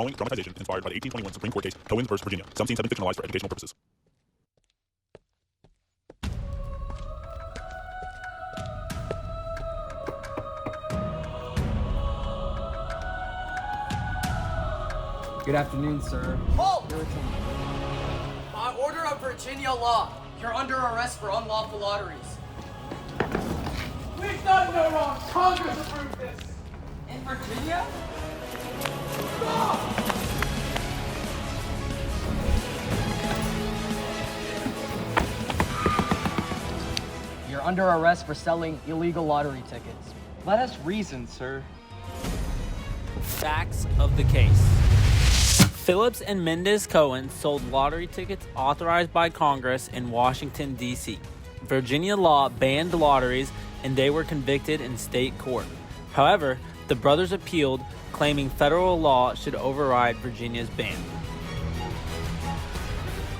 following dramatization is inspired by the 1821 Supreme Court case Cohens v. Virginia. Some scenes have been fictionalized for educational purposes. Good afternoon, sir. Halt! By order of Virginia law, you're under arrest for unlawful lotteries. We've done no wrong. Congress approved this. In Virginia? Stop! You're under arrest for selling illegal lottery tickets. Let us reason, sir. Facts of the case. Phillips and Mendez Cohens sold lottery tickets authorized by Congress in Washington, D.C. Virginia law banned lotteries, and they were convicted in state court. However, the brothers appealed, claiming federal law should override Virginia's ban.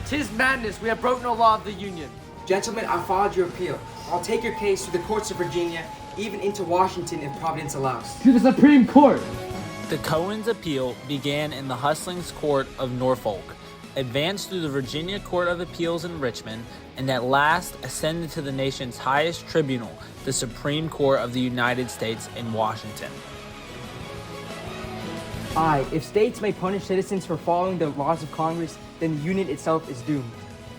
'Tis madness. We have broken no law of the Union. Gentlemen, I filed your appeal. I'll take your case to the courts of Virginia, even into Washington if Providence allows. To the Supreme Court! The Cohens' appeal began in the Hustlings Court of Norfolk, advanced through the Virginia Court of Appeals in Richmond, and at last ascended to the nation's highest tribunal, the Supreme Court of the United States in Washington. Aye, if states may punish citizens for following the laws of Congress, then the Union itself is doomed.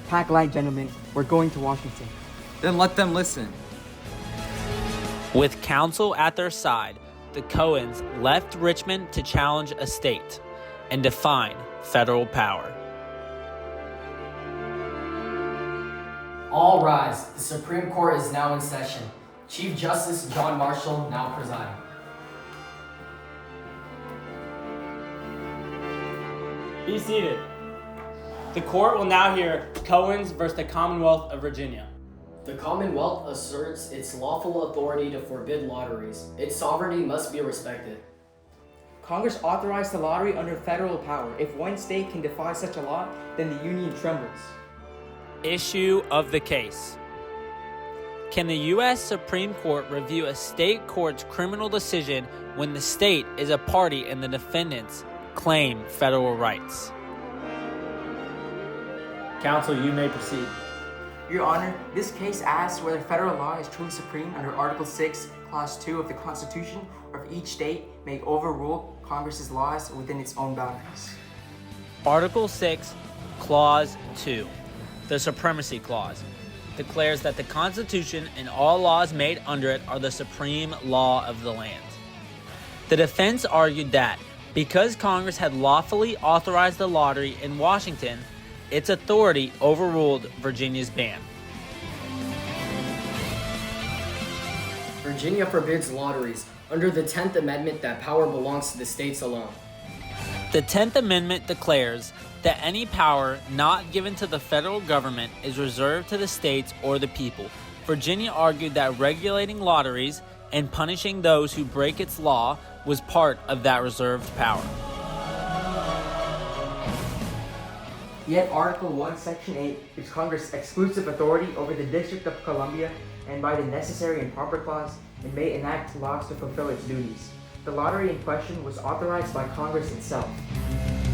Pack light, gentlemen. We're going to Washington. Then let them listen. With counsel at their side, the Cohens left Richmond to challenge a state and define federal power. All rise. The Supreme Court is now in session. Chief Justice John Marshall now presiding. Be seated. The court will now hear Cohens versus the Commonwealth of Virginia. The Commonwealth asserts its lawful authority to forbid lotteries. Its sovereignty must be respected. Congress authorized the lottery under federal power. If one state can defy such a law, then the Union trembles. Issue of the case. Can the U.S. Supreme Court review a state court's criminal decision when the state is a party and the defendants claim federal rights? Counsel, you may proceed. Your Honor, this case asks whether federal law is truly supreme under Article 6, Clause 2 of the Constitution, or if each state may overrule Congress's laws within its own boundaries. Article 6, Clause 2, the Supremacy Clause, declares that the Constitution and all laws made under it are the supreme law of the land. The defense argued that because Congress had lawfully authorized the lottery in Washington, its authority overruled Virginia's ban. Virginia forbids lotteries under the 10th Amendment that power belongs to the states alone. The 10th Amendment declares that any power not given to the federal government is reserved to the states or the people. Virginia argued that regulating lotteries and punishing those who break its law was part of that reserved power. Yet Article 1, Section 8 gives Congress exclusive authority over the District of Columbia and by the necessary and proper clause, and may enact laws to fulfill its duties. The lottery in question was authorized by Congress itself.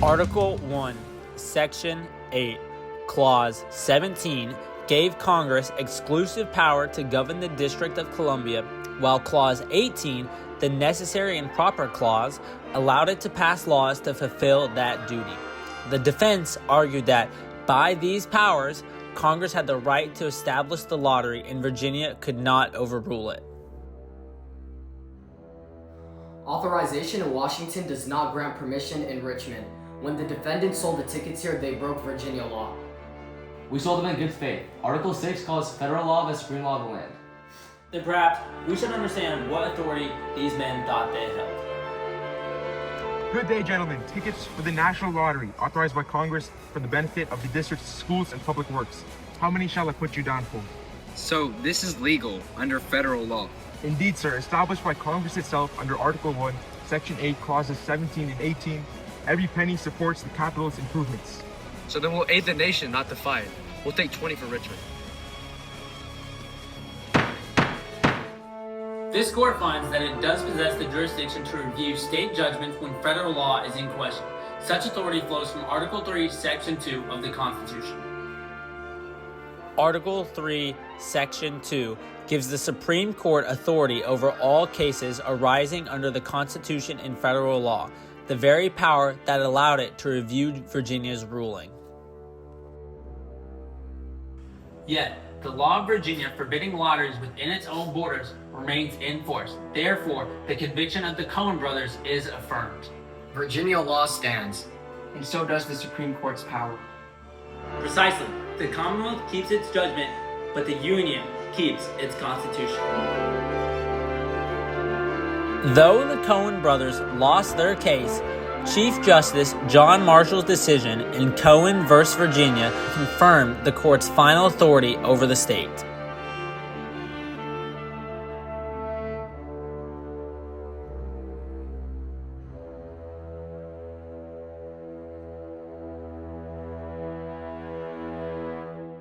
Article 1, Section 8, Clause 17 gave Congress exclusive power to govern the District of Columbia, while Clause 18, the necessary and proper clause, allowed it to pass laws to fulfill that duty. The defense argued that by these powers, Congress had the right to establish the lottery and Virginia could not overrule it. Authorization in Washington does not grant permission in Richmond. When the defendants sold the tickets here, they broke Virginia law. We sold them in good faith. Article 6 calls federal law the supreme law of the land. Then perhaps we should understand what authority these men thought they held. Good day, gentlemen. Tickets for the National Lottery, authorized by Congress for the benefit of the district's schools and public works. How many shall I put you down for? So, this is legal under federal law? Indeed, sir. Established by Congress itself under Article 1, Section 8, Clauses 17 and 18, every penny supports the capital's improvements. So then we'll aid the nation, not defy it. We'll take 20 for Richmond. This court finds that it does possess the jurisdiction to review state judgments when federal law is in question. Such authority flows from Article 3, Section 2 of the Constitution. Article 3, Section 2 gives the Supreme Court authority over all cases arising under the Constitution and federal law, the very power that allowed it to review Virginia's ruling. Yet, the law of Virginia forbidding lotteries within its own borders remains in force. Therefore, the conviction of the Cohen brothers is affirmed. Virginia law stands. And so does the Supreme Court's power. Precisely. The Commonwealth keeps its judgment, but the Union keeps its Constitution. Though the Cohen brothers lost their case, Chief Justice John Marshall's decision in Cohen v. Virginia confirmed the court's final authority over the state.